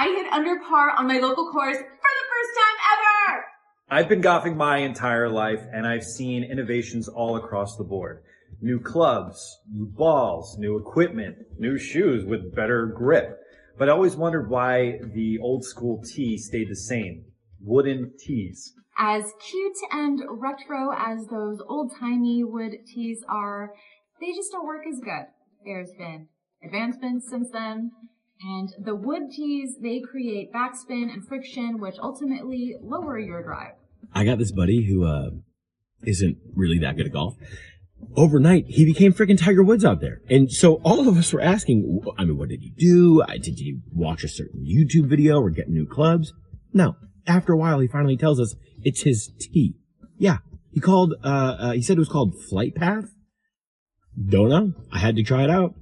I hit under par on my local course for the first time ever! I've been golfing my entire life, and I've seen innovations all across the board. New clubs, new balls, new equipment, new shoes with better grip. But I always wondered why the old school tee stayed the same. Wooden tees. As cute and retro as those old-timey wood tees are, they just don't work as good. There's been advancements since then, and the wood tees, they create backspin and friction, which ultimately lower your drive. I got this buddy who isn't really that good at golf. Overnight, he became freaking Tiger Woods out there. And so all of us were asking, I mean, what did you do? Did you watch a certain YouTube video or get new clubs? No. After a while, he finally tells us it's his tee. Yeah. He said it was called FlightPath. Don't know. I had to try it out.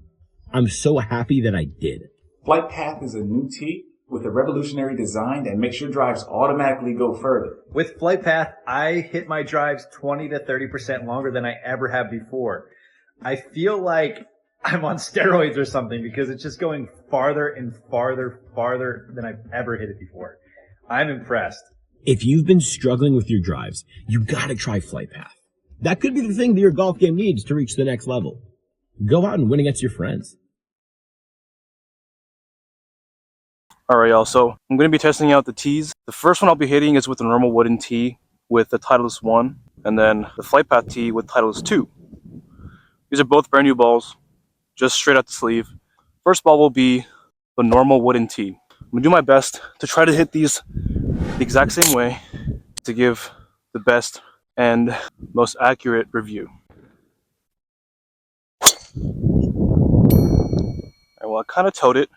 I'm so happy that I did. FlightPath is a new tee with a revolutionary design that makes your drives automatically go further. With FlightPath, I hit my drives 20 to 30% longer than I ever have before. I feel like I'm on steroids or something because it's just going farther and farther than I've ever hit it before. I'm impressed. If you've been struggling with your drives, you gotta try FlightPath. That could be the thing that your golf game needs to reach the next level. Go out and win against your friends. Alright y'all, so I'm going to be testing out the tees. The first one I'll be hitting is with a normal wooden tee with the Titleist 1, and then the FlightPath tee with Titleist 2. These are both brand new balls, just straight out the sleeve. First ball will be the normal wooden tee. I'm going to do my best to try to hit these the exact same way to give the best and most accurate review. Alright, well I kind of towed it.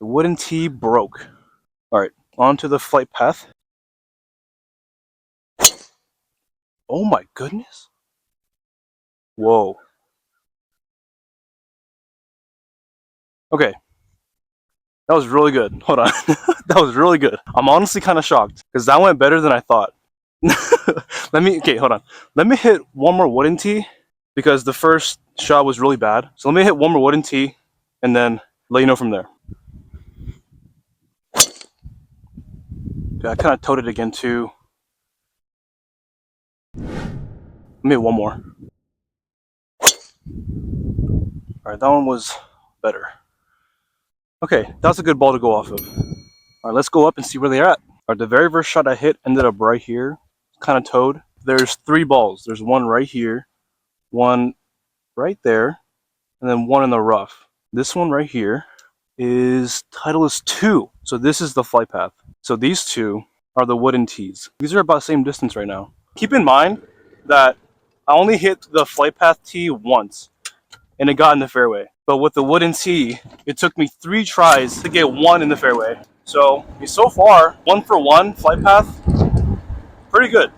The wooden tee broke. Alright, on to the FlightPath. Oh my goodness. Whoa. Okay. That was really good. Hold on. That was really good. I'm honestly kind of shocked because that went better than I thought. Okay, hold on. Let me hit one more wooden tee because the first shot was really bad. So let me hit one more wooden tee and then let you know from there. Okay, I kind of towed it again too. Let me hit one more. Alright, that one was better. Okay, that's a good ball to go off of. Alright, let's go up and see where they're at. Alright, the very first shot I hit ended up right here. Kind of towed. There's 3 balls. There's one right here, one right there, and then one in the rough. This one right here is Titleist 2. So this is the FlightPath. So these two are the wooden tees. These are about the same distance right now. Keep in mind that I only hit the FlightPath tee once and it got in the fairway. But with the wooden tee, it took me 3 tries to get one in the fairway. So far, 1 for 1 FlightPath, pretty good.